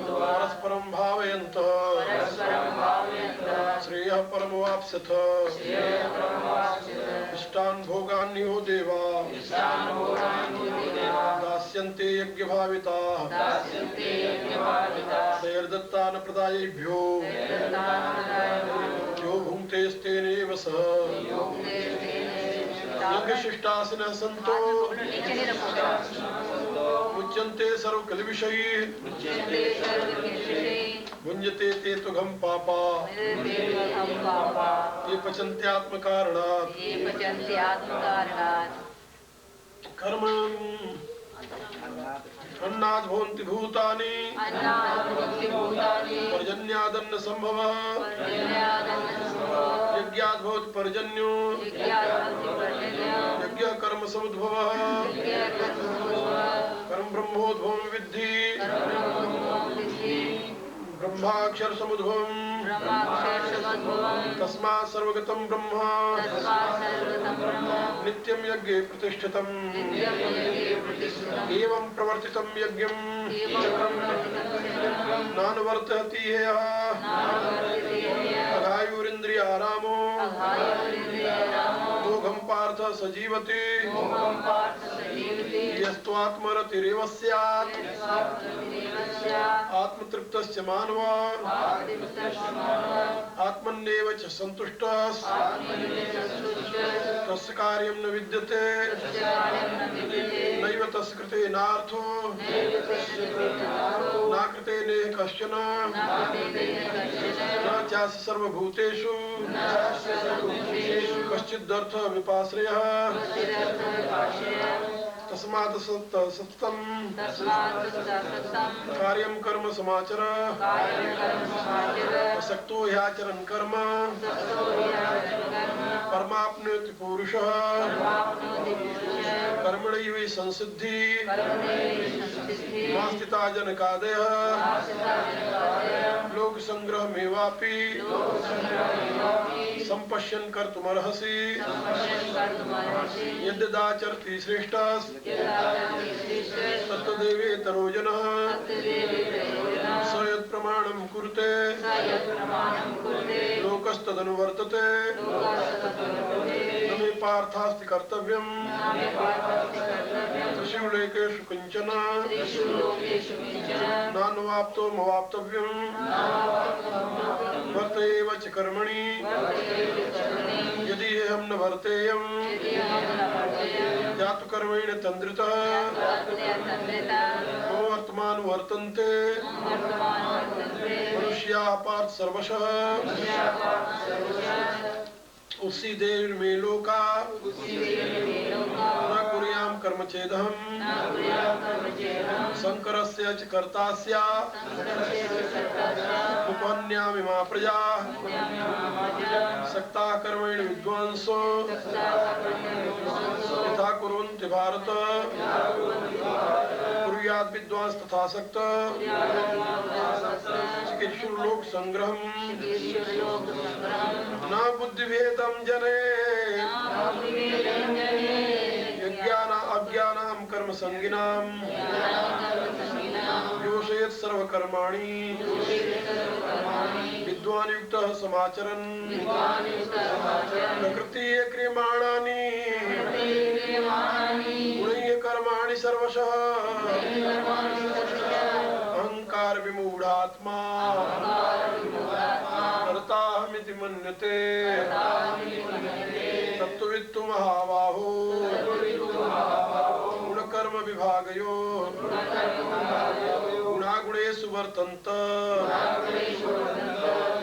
परस्परं भावयन्तः श्रेयः परमवाप्स्यथ इष्टान् भोगान् यो देवा दास्यन्ते यज्ञभाविताः तैर्दत्तान् प्रदायेभ्यो यो भुङ्क्तेस्तेनैव सः यज्ञशिष्टासिनः सन्तो मुच्यन्ते सर्वकलविषयैः भुञ्जते ते तुघं पापा ये पचन्त्यात्मकारणात् कर्म अन्नाद् भवन्ति भूतानि पर्जन्यादन्न संभवः यज्ञाद् भवति पर्जन्यो यज्ञः कर्म समुद्भवः कर्म ब्रह्मोद्भवं विद्धि ब्रह्माक्षर समुद्भवं तस्मात् सर्वगतं ब्रह्म नित्यं यज्ञे प्रतिष्ठितम् एवं प्रवर्तितं यज्ञं नानुवर्तयति ह्यः अघायुरिन्द्रियारामो मोघं पार्थ सजीवति यस्त्वात्मरतिरेव स्यात् आत्मतृप्तस्य मानवा आत्मन्नेव च सन्तुष्टः तस्य कार्यं न विद्यते नैव तस्य कृते नार्थो न कृते नेह कश्चन न चास्य सर्वभूतेषु कश्चिदर्थ विपाश्रयः तस्मात् सततं कार्यं कर्म समाचर असक्तो ह्याचरन् कर्म परमाप्नोति पुरुषः कर्मणैव संसिद्धि मास्तिता जनकादयः लोकसंग्रहमेवापि सम्पश्यन् कर्तुमर्हसि यद्यदाचरति श्रेष्ठः तत्तदेवेतरो जनः स यत्प्रमाणं कुरुते लोकस्तदनुवर्तते न मे पार्थास्ति कर्तव्यम् त्रिषु लोकेषु किञ्चन नानुवाप्तो मवाप्तव्यम् वर्त एव च कर्मणि यदि अहं न वर्तेयम् जातु कर्मेण तन्द्रितः मम वर्तमान वर्तन्ते मनुष्याः पार्थ सर्वशः उसी देव में लोका न कुर्यां कर्म चेदहम् शंकरस्य च कर्तास्य उपन्यामि मा प्रजा सक्ता कर्मेण विद्वांसो यथा कुर्वन्ति भारत कुर्यात् विद्वांस तथा सक्त चिकित्सु लोक संग्रहम् न बुद्धिभेदं जने यज्ञाना अज्ञानां कर्म संगिनां योषयेत् सर्वकर्माणि विद्वान् युक्तः समाचरन् प्रकृतिः क्रियमाणानि गुणैः कर्माणि सर्वशः अहंकार विमूढ़ात्मा कर्ताहमिति मन्यते तत्त्ववित्तु महाबाहो गुणकर्म विभागयो गुणागुणेषु वर्तन्त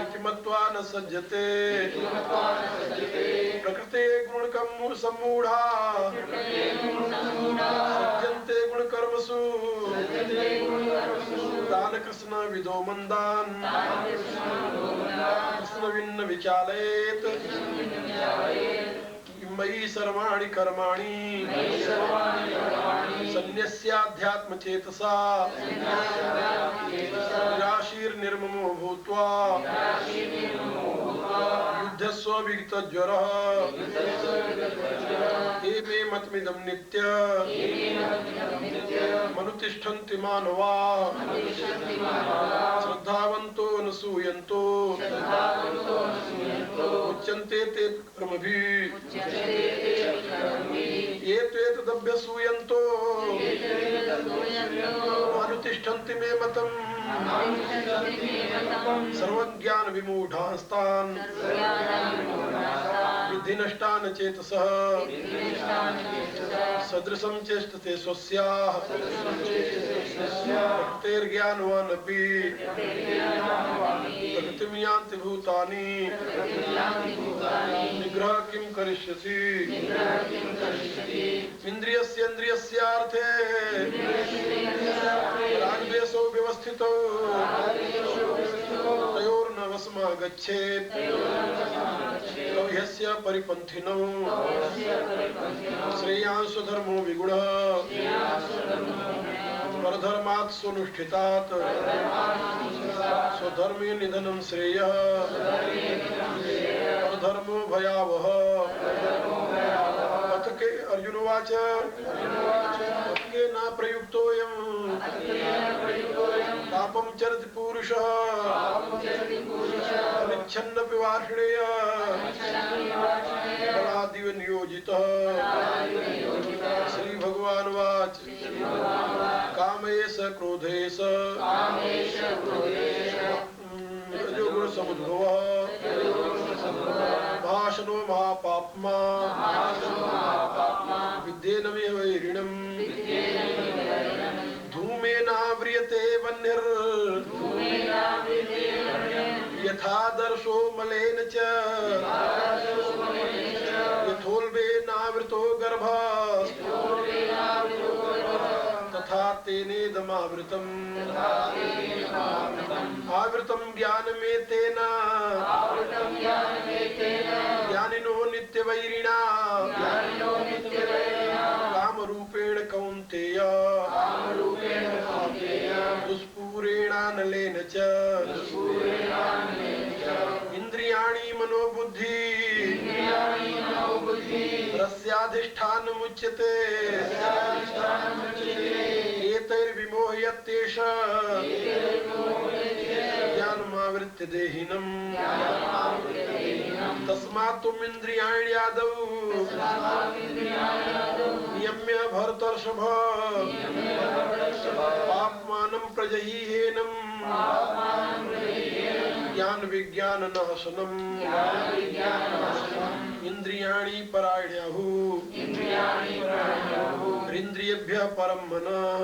इति मत्वा न सज्जते प्रकृते गुणकर्म सम्मूढ़ा सज्जन्ते गुणकर्मसु दान कृष्ण विदो मंदान कृष्ण विन्न विचालयेत मयि सर्वाणि कर्माणि सन्न्यस्याध्यात्म चेतसा निराशीर्निर्ममो भूत्वा युद्धस्व विगतज्वरः ते मे मतमिदं नित्य मनुते अनुतिष्ठन्ति मानवा श्रद्धावन्तो न सूयन्तो उच्यन्ते ते कर्मभिः ये त्वेतदभ्यसूयन्तो अनुतिष्ठन्ति मे मतम् सर्वज्ञान विमूढास्तान् विद्धि नष्टान् चेतसः सदृशं चेष्टते स्वस्याः प्रकृतेर्ज्ञानवानपि प्रकृतिं यान्ति भूतानि निग्रह किं करिष्यसि इन्द्रियस्येन्द्रियस्यार्थे रागद्वेषौ व्यवस्थितौ तयोर्न वशमागच्छेत् ह्यस्य परिपन्थिनौ श्रेयांशधर्मो विगुणः परधर्मात् स्वनुष्ठितात् स्वधर्मे निधनं श्रेयः परधर्मो भयावहः अथ के अर्जुनोवाच न प्रयुक्तोऽयं पापं चरति पुरुषः अनिच्छन्नपि वार्ष्णेय बलादिव नियोजितः श्री भगवानुवाच कामयेष क्रोधेष रजोगुणसमुद्भवः भाषणो महापाप्मा विद्येनमिह वैरिणम् धूमेनाव्रियते वह्निर् यथादर्शो मलेन च यथोल्बेनावृतो गर्भः तथा तेनेदमावृतम् आवृतं ज्ञानमेतेन ज्ञानिनो नित्यवैरिणा कामरूपेण कौन्तेय दुष्पूरेणानलेन च इन्द्रियाणि मनोबुद्धि रस्याधिष्ठानमुच्यते एतैर्विमोह्यत्येष ज्ञानमावृत्य देहिनम् तस्मात् त्वम् इन्द्रियाण्यादौ नियम्य भरतर्षभ पाप्मानं प्रजहीहेनम् ज्ञान विज्ञान नाशनम् इंद्रियाणि परायण्याहुः इंद्रियेभ्यः परं मनः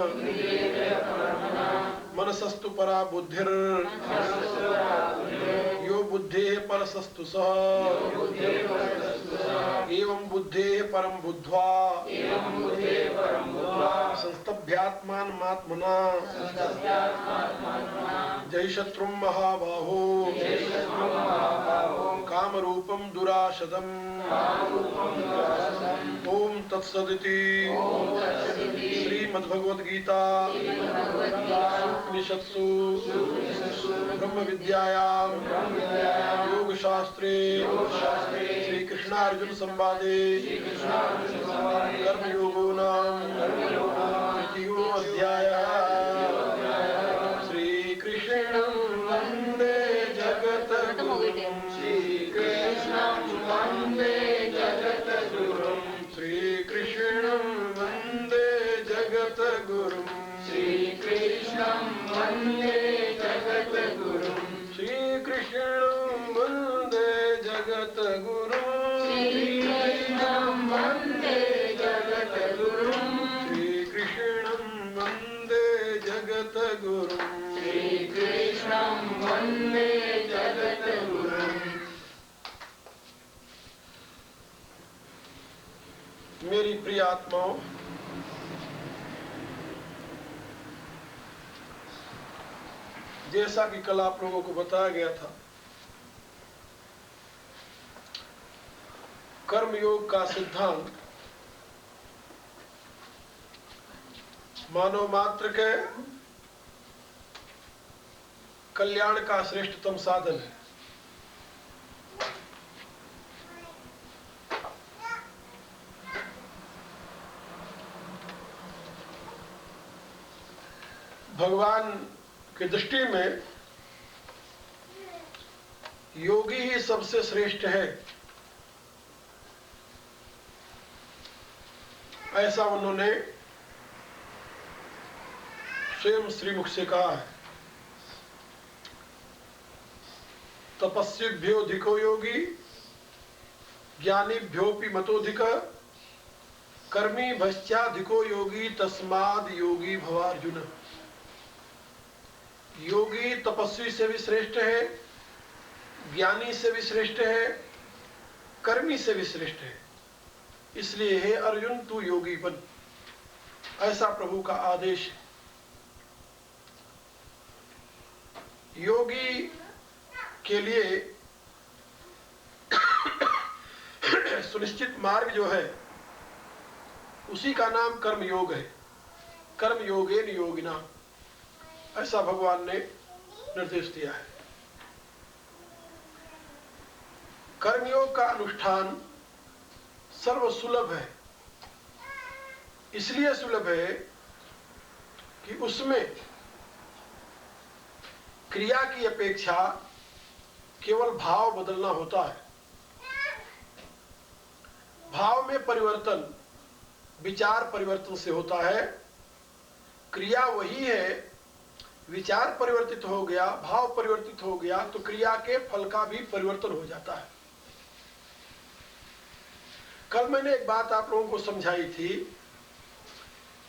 मनसस्तु परा बुद्धिर् यो बुद्धेः परसस्तु सः एवं बुद्धेः परं बुद्ध्वा संस्तभ्यात्मानमात्मना जय शत्रुं महाबाहो कामरूपं दुराशदम् ओम तत्सदिति श्रीमद्भगवद्गीता उपनिषत्सु ब्रह्म विद्यायां योगशास्त्रे श्री कृष्णार्जुन संवादे कर्मयोगो नाम तृतीयो अध्यायः श्री कृष्णं वन्दे जगद्गुरुं श्री कृष्णं वन्दे जगद्गुरुं श्री कृष्णं वन्दे जगद्गुरुं श्री कृष्णं वन्दे जगद्गुरुं श्री कृष्णं वन्दे जगद्गुरुं श्री कृष्णं वन्दे जगद्गुरुं श्री कृष्णं वन्दे जगद्गुरुं श्री कृष्णं वन्दे जगद्गुरुं। मेरी प्रिय आत्माओं, जैसा कि कल आप लोगों को बताया गया था, कर्मयोग का सिद्धांत मानव मात्र के कल्याण का श्रेष्ठतम साधन है। भगवान की दृष्टि में योगी ही सबसे श्रेष्ठ है, ऐसा उन्होंने स्वयं श्रीमुख से कहा है। तपस्विभ्योऽधिको योगी ज्ञानीभ्योऽपि मतोऽधिक कर्मी भश्चाधिको योगी तस्माद् योगी भव अर्जुन। योगी तपस्वी से भी श्रेष्ठ है, ज्ञानी से भी श्रेष्ठ है, कर्मी से भी श्रेष्ठ है। इसलिए हे अर्जुन तू योगी बन, ऐसा प्रभु का आदेश है। योगी के लिए सुनिश्चित मार्ग जो है उसी का नाम कर्म योग है। कर्म योगेन योगिना, ऐसा भगवान ने निर्देश दिया है। कर्मयोग का अनुष्ठान सर्व सुलभ है। इसलिए सुलभ है कि उसमें क्रिया की अपेक्षा केवल भाव बदलना होता है। भाव में परिवर्तन विचार परिवर्तन से होता है। क्रिया वही है, विचार परिवर्तित हो गया, भाव परिवर्तित हो गया तो क्रिया के फल का भी परिवर्तन हो जाता है। कल मैंने एक बात आप लोगों को समझाई थी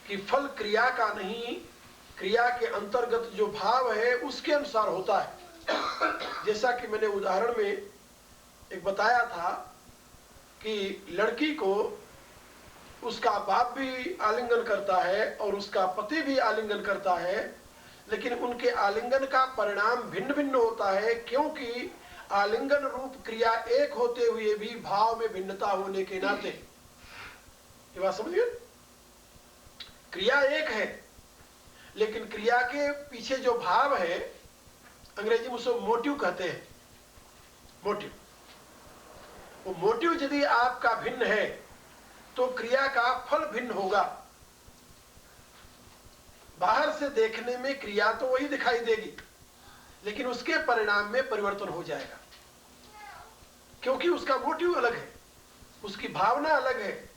कि फल क्रिया का नहीं, क्रिया के अंतर्गत जो भाव है उसके अनुसार होता है। जैसा कि मैंने उदाहरण में एक बताया था कि लड़की को उसका बाप भी आलिंगन करता है और उसका पति भी आलिंगन करता है, लेकिन उनके आलिंगन का परिणाम भिन्न भिन्न होता है, क्योंकि आलिंगन रूप क्रिया एक होते हुए भी भाव में भिन्नता होने के नाते। ये बात समझिए, क्रिया एक है लेकिन क्रिया के पीछे जो भाव है, अंग्रेजी में उसको मोटिव कहते हैं। मोटिव, वो मोटिव यदि आपका भिन्न है तो क्रिया का फल भिन्न होगा। बाहर से देखने में क्रिया तो वही दिखाई देगी लेकिन उसके परिणाम में परिवर्तन हो जाएगा, क्योंकि उसका मोटिव अलग है, उसकी भावना अलग है,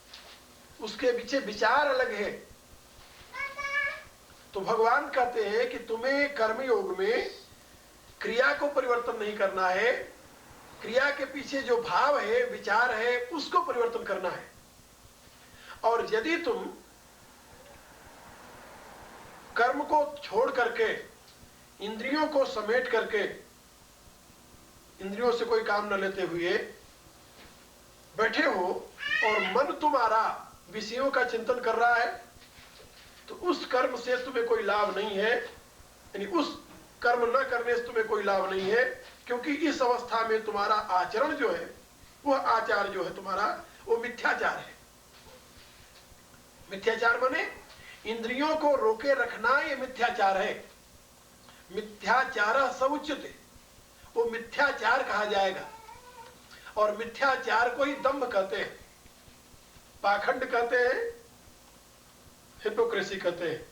उसके पीछे विचार अलग है। तो भगवान कहते हैं कि तुम्हें कर्मयोग में क्रिया को परिवर्तन नहीं करना है, क्रिया के पीछे जो भाव है, विचार है, उसको परिवर्तन करना है। और यदि तुम कर्म को छोड़ करके, इंद्रियों को समेट करके, इंद्रियों से कोई काम न लेते हुए बैठे हो और मन तुम्हारा विषयों का चिंतन कर रहा है, तो उस कर्म से तुम्हें कोई लाभ नहीं है। यानी उस कर्म न करने से तुम्हें कोई लाभ नहीं है, क्योंकि इस अवस्था में तुम्हारा आचरण जो है, वह आचार जो है तुम्हारा, वो मिथ्याचार है। मिथ्याचार माने इंद्रियों को रोके रखना, ये मिथ्याचार है। मिथ्याचार समुच्यते, वो मिथ्याचार कहा जाएगा। और मिथ्याचार को ही दंभ कहते हैं, पाखंड कहते हैं, हिपोक्रेसी कहते हैं।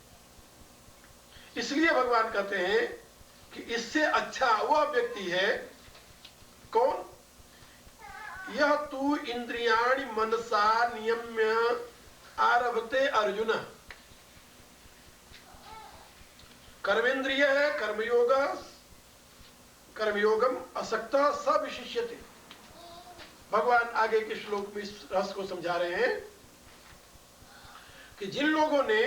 इसलिए भगवान कहते हैं कि इससे अच्छा वह व्यक्ति है कौन? यह तू इंद्रियाणि मनसा नियम्य आरभते अर्जुन। कर्मेंद्रिय है कर्मयोग, कर्मयोगम असक्ता स विशिष्यते। भगवान आगे के श्लोक में इस रहस्य को समझा रहे हैं कि जिन लोगों ने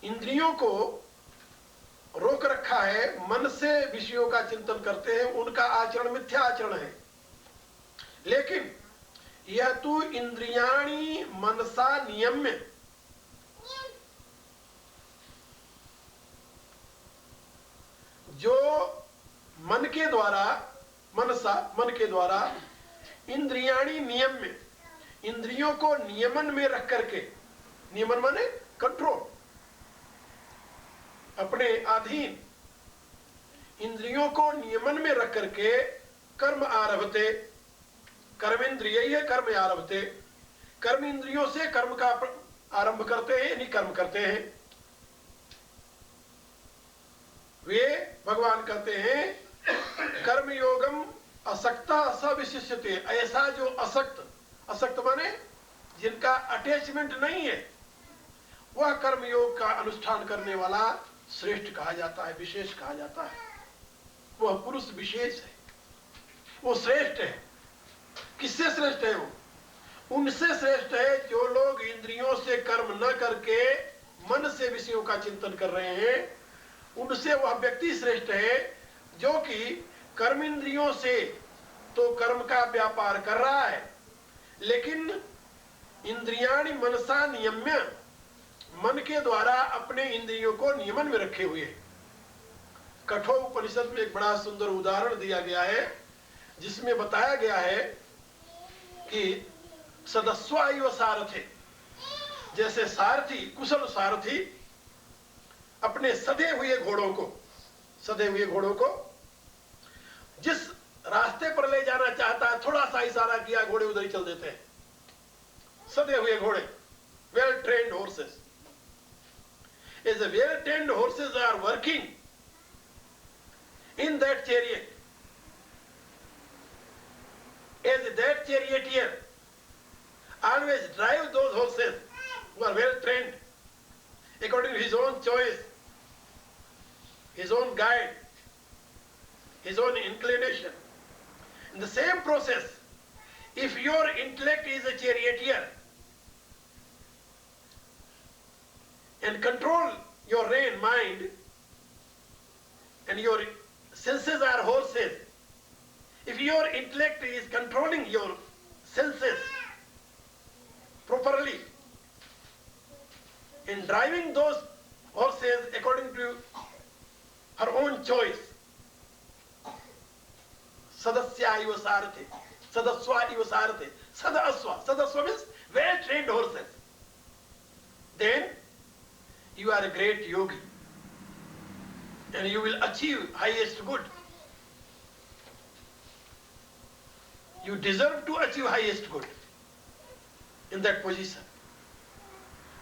इंद्रियों को रोक रखा है, मन से विषयों का चिंतन करते हैं, उनका आचरण मिथ्या आचरण है। लेकिन यह तू इंद्रियाणि मनसा नियम्य, जो मन के द्वारा, मनसा मन के द्वारा, इंद्रियाणि नियम्य, इंद्रियों को नियमन में रख करके, नियमन माने कंट्रोल, अपने अधीन, इंद्रियों को नियमन में रख करके कर्म आरभते, कर्मेंद्रिय है कर्म आरभते, कर्म इंद्रियों से कर्म का आरंभ करते हैं, यानी कर्म करते हैं। वे भगवान कहते हैं कर्मयोगम असक्ता सविशिष्यते, ऐसा जो असक्त माने जिनका अटैचमेंट नहीं है, वह कर्मयोग का अनुष्ठान करने वाला श्रेष्ठ कहा जाता है, विशेष कहा जाता है। वह पुरुष विशेष है, वो श्रेष्ठ है। किससे श्रेष्ठ है? वो उनसे श्रेष्ठ है जो लोग इंद्रियों से कर्म न करके मन से विषयों का चिंतन कर रहे हैं। उनसे वह व्यक्ति श्रेष्ठ है जो कि कर्म इंद्रियों से तो कर्म का व्यापार कर रहा है, लेकिन इंद्रियाणि मनसा नियम्य, मन के द्वारा अपने इंद्रियों को नियमन में रखे हुए। कठोर उपनिषद में एक बड़ा सुंदर उदाहरण दिया गया है जिसमें बताया गया है कि सदस्वाइव सारथे, जैसे सारथी, कुशल सारथी अपने सधे हुए घोड़ों को जिस रास्ते पर ले जाना चाहता है, थोड़ा सा इशारा किया, घोड़े उधर ही चल देते हैं। सधे हुए घोड़े, well trained horses. As the well trained horses are working in that chariot, as that charioteer always drive those horses who are well trained according to his own choice, his own guide, his own inclination. In the same process, if your intellect is a charioteer and control your mind and your senses are horses, if your intellect is controlling your senses properly and driving those horses according to her own choice, sadasya iva sarate, sadaswa iva sarate, sadaswa means well trained horses, then you are a great yogi and you will achieve highest good. You deserve to achieve highest good in that position.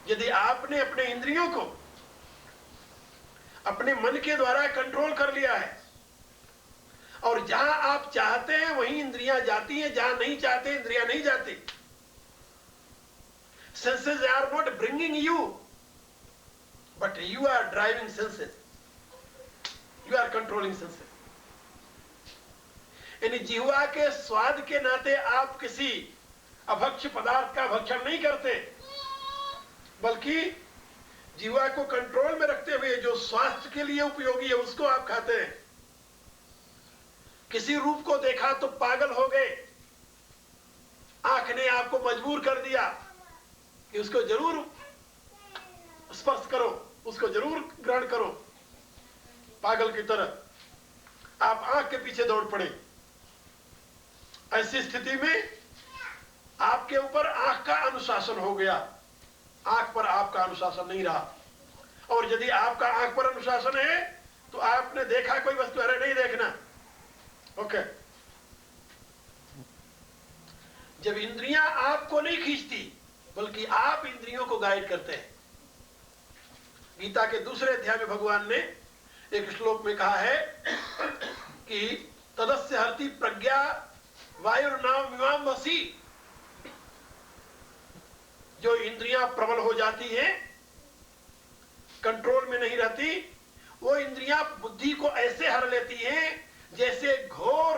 यदि आपने अपने इंद्रियों को अपने मन के द्वारा control कर लिया है और जहां आप चाहते हैं वहीं इंद्रियां जाती हैं, जहां नहीं चाहते इंद्रियां नहीं जाती. Senses are not bringing you, but you are driving senses. You are controlling senses. यानी जिह्वा के स्वाद के नाते आप किसी अभक्ष्य पदार्थ का भक्षण नहीं करते, बल्कि जिह्वा को कंट्रोल में रखते हुए जो स्वास्थ्य के लिए उपयोगी है उसको आप खाते हैं. किसी रूप को देखा तो पागल हो गए, आंख ने आपको मजबूर कर दिया कि उसको जरूर स्पर्श करो, उसको जरूर ग्रहण करो. पागल की तरह आप आंख के पीछे दौड़ पड़े. ऐसी स्थिति में आपके ऊपर आंख का अनुशासन हो गया, आंख पर आपका अनुशासन नहीं रहा. और यदि आपका आंख पर अनुशासन है तो आपने देखा कोई वस्तु, अरे नहीं देखना, ओके. जब इंद्रियां आपको नहीं खींचती बल्कि आप इंद्रियों को गाइड करते हैं. गीता के दूसरे अध्याय में भगवान ने एक श्लोक में कहा है कि तदस्य हरति प्रज्ञा वायुर्नाम विमाम वसी. जो इंद्रियां प्रबल हो जाती हैं, कंट्रोल में नहीं रहती, वो इंद्रियां बुद्धि को ऐसे हर लेती हैं जैसे घोर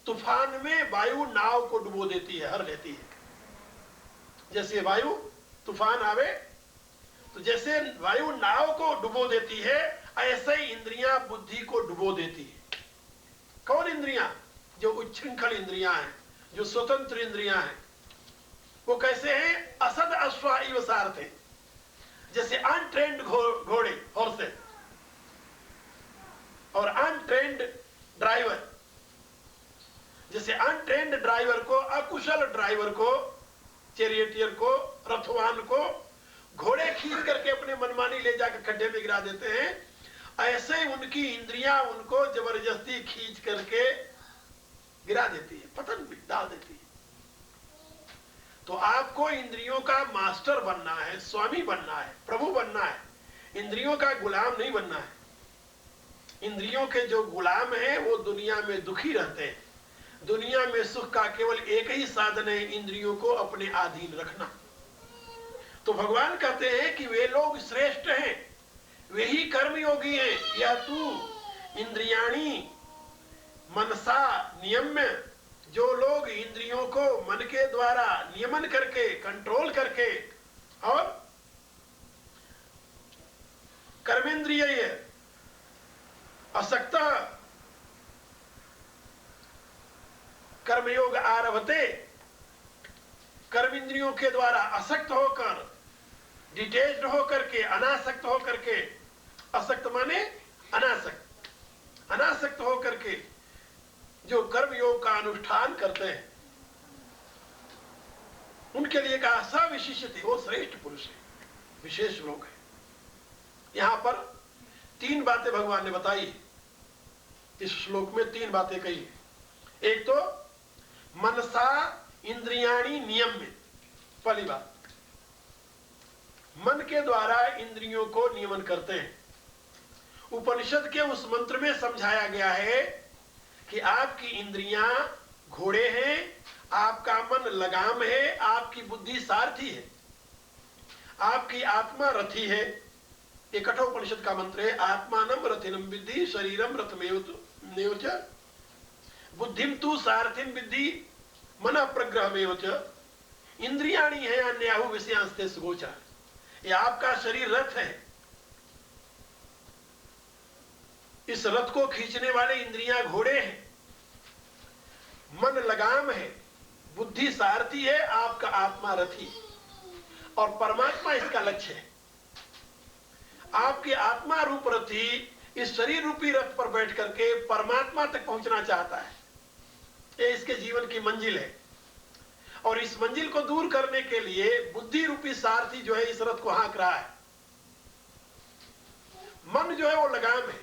तूफान में वायु नाव को डुबो देती है, हर लेती है. जैसे वायु तूफान आवे तो जैसे वायु नाव को डुबो देती है, ऐसे ही इंद्रियां बुद्धि को डुबो देती है. कौन इंद्रियां? जो उच्छृंखल इंद्रियां हैं, जो स्वतंत्र इंद्रियां हैं. वो कैसे हैं? असद अश्वा इव सारथे, जैसे अनट्रेन्ड घोड़े, हॉर्सेस, और अनट्रेन्ड ड्राइवर. जैसे अनट्रेन्ड ड्राइवर को, अकुशल ड्राइवर को, चैरियटियर को, रथवान को घोड़े खींच करके अपने मनमानी ले जाकर खड्डे में गिरा देते हैं, ऐसे उनकी इंद्रियां उनको जबरदस्ती खींच करके गिरा देती है, पतन भी डाल देती है. तो आपको इंद्रियों का मास्टर बनना है, स्वामी बनना है, प्रभु बनना है, इंद्रियों का गुलाम नहीं बनना है. इंद्रियों के जो गुलाम हैं वो दुनिया में दुखी रहते हैं। दुनिया में सुख का केवल एक ही साधन है, इंद्रियों को अपने अधीन रखना। तो भगवान कहते हैं कि वे लोग श्रेष्ठ हैं, वे ही कर्मयोगी हैं। यह तू इंद्रियाणी मनसा नियम्य, जो लोग इंद्रियों को मन के द्वारा नियमन करके, कंट्रोल करके और कर्मेंद्रिय असक्त कर्मयोग आरभते, कर्मेंद्रियों के द्वारा असक्त होकर, डिटेच्ड होकर के, अनासक्त होकर के, असक्त माने अनासक्त, अनासक्त होकर के जो कर्म योग का अनुष्ठान करते हैं, उनके लिए कहा सविशिष्ट, वो श्रेष्ठ पुरुष है, विशेष लोग हैं। यहां पर 3 बातें भगवान ने बताई, इस श्लोक में 3 बातें कही। एक तो मनसा इंद्रियाणी नियम्य, पहली बात, मन के द्वारा इंद्रियों को नियमन करते हैं। उपनिषद के उस मंत्र में समझाया गया है कि आपकी इंद्रियां घोड़े हैं, आपका मन लगाम है, आपकी बुद्धि सारथी है, आपकी आत्मा रथी है। ये कठोपनिषद का मंत्र है, आत्मानम रथिनम विद्धि शरीरम रथमेव च बुद्धिम तु सारथिम विद्धि मन प्रग्रहमेव च इंद्रियाणी है अन्याहु विषयांस्ते सुगोचर। ये आपका शरीर रथ है, इस रथ को खींचने वाले इंद्रियां घोड़े हैं, मन लगाम है, बुद्धि सारथी है, आपका आत्मा रथी, और परमात्मा इसका लक्ष्य है। आपके आत्मा रूप रथी इस शरीर रूपी रथ पर बैठ करके परमात्मा तक पहुंचना चाहता है। ये इसके जीवन की मंजिल है, और इस मंजिल को दूर करने के लिए बुद्धि रूपी सारथी जो है इस रथ को हाँक रहा है। मन जो है वो लगाम है।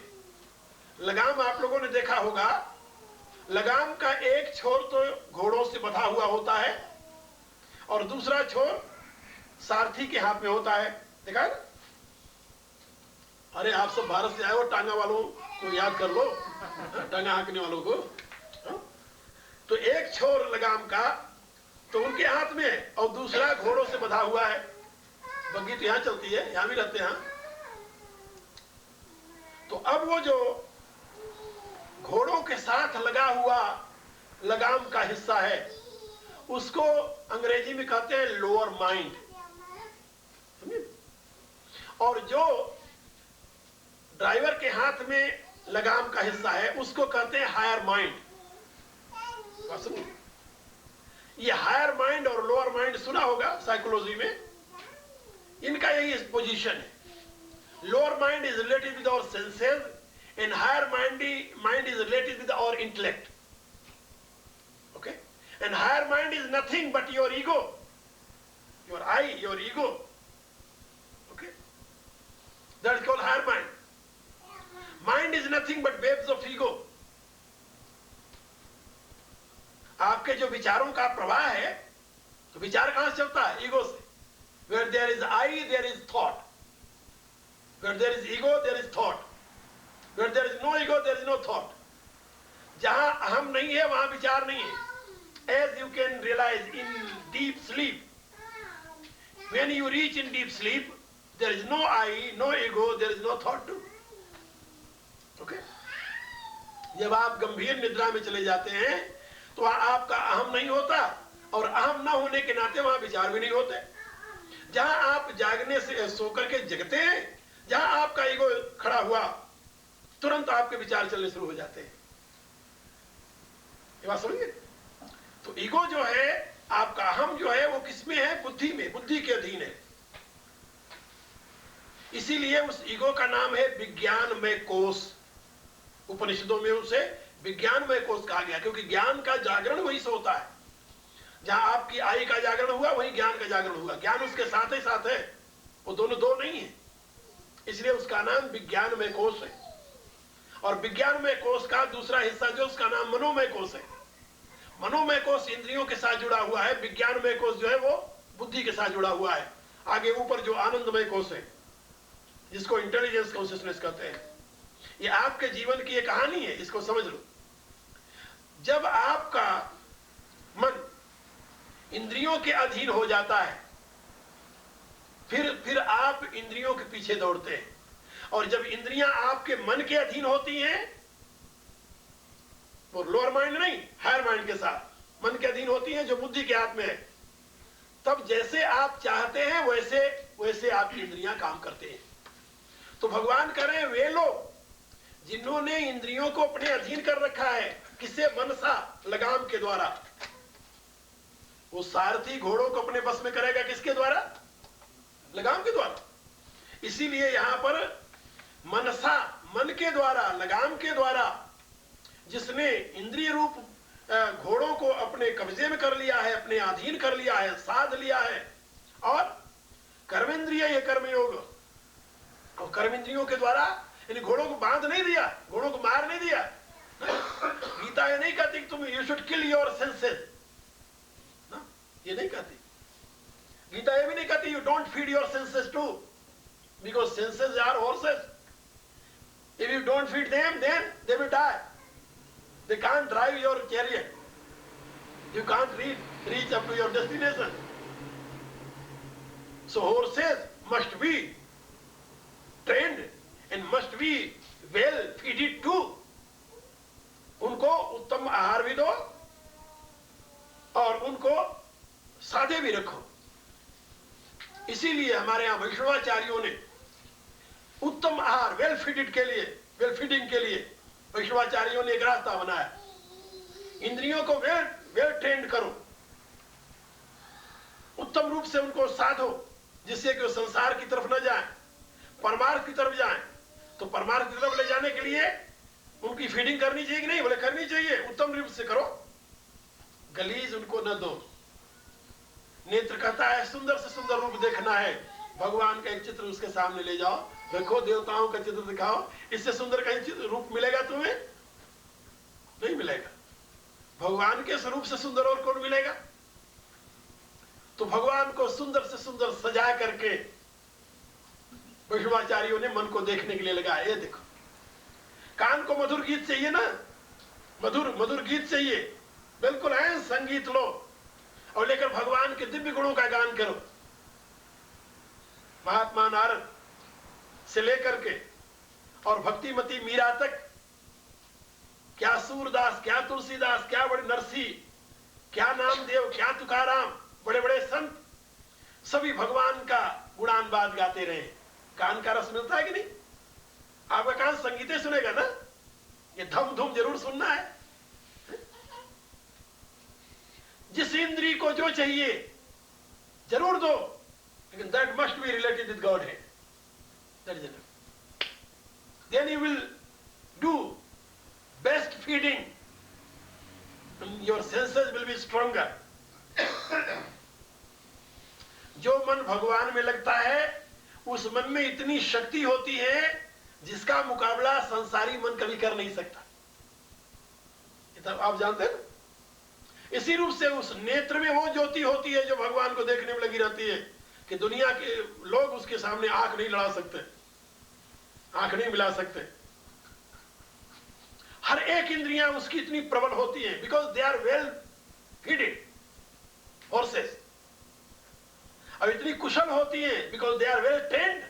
लगाम आप लोगों ने देखा होगा, लगाम का एक छोर तो घोड़ों से बंधा हुआ होता है और दूसरा छोर सारथी के हाथ में होता है, देखा है ना? अरे आप सब भारत से आए हो, टांगा वालों को याद कर लो, टांगा हाँकने वालों को। तो एक छोर लगाम का तो उनके हाथ में है और दूसरा घोड़ों से बंधा हुआ है। बग्गी तो यहां चलती है, यहां भी रहते हैं। तो अब वो जो घोड़ों के साथ लगा हुआ लगाम का हिस्सा है, उसको अंग्रेजी में कहते हैं लोअर माइंड, और जो ड्राइवर के हाथ में लगाम का हिस्सा है उसको कहते हैं हायर माइंड। ये हायर माइंड और लोअर माइंड सुना होगा साइकोलॉजी में, इनका यही पोजीशन है। Lower mind is related with our senses and higher mind is related with our intellect. Okay? And higher mind is nothing but your ego, your I, your ego. Okay? That is called higher mind. Mind is nothing but waves of ego. आपके जो विचारों का प्रवाह है, तो विचार कहां से चलता है? ईगो से। Where there is I, there is thought. Where there is ego, there is thought. Where there is no ego, there is no thought. जहां अहम नहीं है वहां विचार नहीं है। As you can realize in deep sleep, when you reach in deep sleep, there is no I, no ego, there is no thought too. Okay? जब आप गंभीर निद्रा में चले जाते हैं तो वहां आपका अहम नहीं होता, और अहम ना होने के नाते वहां विचार भी नहीं होते। जहां आप जागने से सोकर के जगते हैं, जहां आपका ईगो खड़ा हुआ, तुरंत आपके विचार चलने शुरू हो जाते हैं। ये बात समझिए? तो ईगो जो है, आपका अहम जो है, वो किसमें है? बुद्धि में, बुद्धि के अधीन है। इसीलिए उस ईगो का नाम है विज्ञानमय कोष। उपनिषदों में उसे विज्ञानमय कोष कहा गया, क्योंकि ज्ञान का जागरण वही से होता है। जहां आपकी आई का जागरण हुआ, वही ज्ञान का जागरण हुआ। ज्ञान उसके साथ ही साथ है, वो दोनों दो नहीं है। इसलिए उसका नाम विज्ञानमय कोष है। और विज्ञानमय कोष का दूसरा हिस्सा जो, उसका नाम मनोमय कोष है। मनोमय कोष इंद्रियों के साथ जुड़ा हुआ है, विज्ञानमय कोष जो है वो बुद्धि के साथ जुड़ा हुआ है। आगे ऊपर जो आनंदमय कोष है, जिसको इंटेलिजेंस कॉन्शियसनेस कहते हैं, ये आपके जीवन की एक कहानी है, इसको समझ लो। जब आपका मन इंद्रियों के अधीन हो जाता है, फिर आप इंद्रियों के पीछे दौड़ते हैं। और जब इंद्रियां आपके मन के अधीन होती हैं, वो लोअर माइंड नहीं, हायर माइंड के साथ मन के अधीन होती हैं, जो बुद्धि के हाथ में है, तब जैसे आप चाहते हैं वैसे वैसे आपकी इंद्रियां काम करते हैं। तो भगवान कह रहे हैं, वे लोग जिन्होंने इंद्रियों को अपने अधीन कर रखा है, किससे? मनसा, लगाम के द्वारा। वो सारथी घोड़ों को अपने बस में करेगा किसके द्वारा? लगाम के द्वारा। इसीलिए यहां पर मनसा, मन के द्वारा, लगाम के द्वारा, जिसने इंद्रिय रूप घोड़ों को अपने कब्जे में कर लिया है, अपने अधीन कर लिया है, साध लिया है, और कर्मेंद्रिय ये कर्मयोग, और कर्मेंद्रियों के द्वारा इन घोड़ों को बांध नहीं दिया, घोड़ों को मार नहीं दिया। गीता ये नहीं कहती कि तुम you should kill your senses, ये नहीं कहती। गीता ये भी नहीं कहती you don't feed your senses too, because senses are horses. If you don't feed them, then they will die. They can't drive your chariot. You can't reach up to your destination. So horses must be trained and must be well feeded too. उनको उत्तम आहार भी दो और उनको सादे भी रखो। इसीलिए हमारे यहाँ वैष्णवाचार्यों ने उत्तम आहार, वेल फीडिंग के लिए वैष्णवाचार्यों ने एक रास्ता बनाया। इंद्रियों को वेल ट्रेंड करो, उत्तम रूप से उनको साधो, जिससे कि वो संसार की तरफ न जाए, परमार्थ की तरफ जाए। तो परमार्थ की तरफ ले जाने के लिए उनकी फीडिंग करनी चाहिए कि नहीं? बोले करनी चाहिए, उत्तम रूप से करो, गलीज उनको न दो। नेत्र कहता है सुंदर से सुंदर रूप देखना है, भगवान का एक चित्र उसके सामने ले जाओ, रखो, देवताओं का चित्र दिखाओ, इससे सुंदर कहीं रूप मिलेगा तुम्हें? नहीं मिलेगा। भगवान के स्वरूप से सुंदर और कौन मिलेगा? तो भगवान को सुंदर से सुंदर सजा करके वैष्णवाचार्यों ने मन को देखने के लिए लगाया। ये देखो, कान को मधुर गीत चाहिए ना, मधुर गीत चाहिए, बिल्कुल है, संगीत लो और लेकर भगवान के दिव्य गुणों का गान करो। महात्मा नारद से लेकर के और भक्तिमती मीरा तक, क्या सूरदास, क्या तुलसीदास, क्या बड़े नरसी, क्या नामदेव, क्या तुकाराम, बड़े बड़े संत, सभी भगवान का गुणानुवाद गाते रहे। कान का रस मिलता है कि नहीं? आपका कान संगीते सुनेगा ना, ये धम धूम जरूर सुनना है। जिस इंद्री को जो चाहिए जरूर दो, लेकिन that must be related with God है। That is enough. Then you will do best feeding and your senses will be stronger. जो मन भगवान में लगता है, उस मन में इतनी शक्ति होती है जिसका मुकाबला संसारी मन कभी कर नहीं सकता। ये तब आप जानते हैं ना। इसी रूप से उस नेत्र में वो ज्योति होती है जो भगवान को देखने में लगी रहती है कि दुनिया के लोग उसके सामने आंख नहीं लड़ा सकते, आंख नहीं मिला सकते। हर एक इंद्रियां उसकी इतनी प्रबल होती हैं, because they are well feeded horses. और इतनी कुशल होती हैं because they are well trained.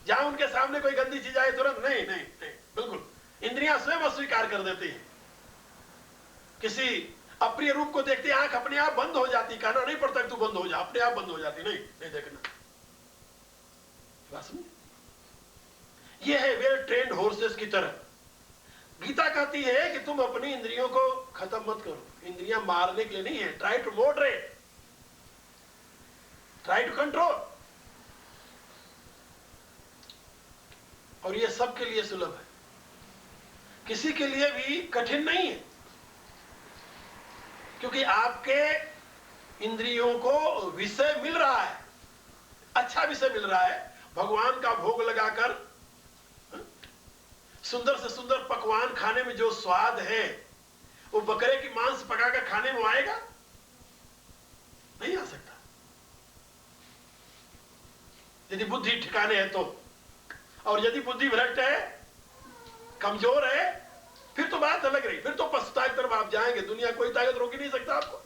जहां उनके सामने कोई गंदी चीज आए तुरंत नहीं नहीं नहीं, बिल्कुल इंद्रियां स्वयं अस्वीकार कर देती हैं। किसी अप्रिय रूप को देखते आंख अपने आप बंद हो जाती, कहना नहीं पड़ता कि तू बंद हो जा, अपने आप बंद हो जाती, नहीं नहीं देखना। बात समझ? ये है वेल ट्रेंड हॉर्सेस की तरह। गीता कहती है कि तुम अपनी इंद्रियों को खत्म मत करो। इंद्रियां मारने के लिए नहीं है, try to moderate, try to control. और ये सबके लिए सुलभ है, किसी के लिए भी कठिन नहीं है, क्योंकि आपके इंद्रियों को विषय मिल रहा है, अच्छा विषय मिल रहा है। भगवान का भोग लगाकर सुंदर से सुंदर पकवान खाने में जो स्वाद है, वो बकरे की मांस पकाकर खाने में आएगा? नहीं आ सकता, यदि बुद्धि ठिकाने है तो। और यदि बुद्धि भ्रष्ट है कमजोर है, फिर तो बात अलग रही, फिर तो पछताए की तरफ आप जाएंगे, दुनिया कोई ताकत रोक ही नहीं सकता आपको।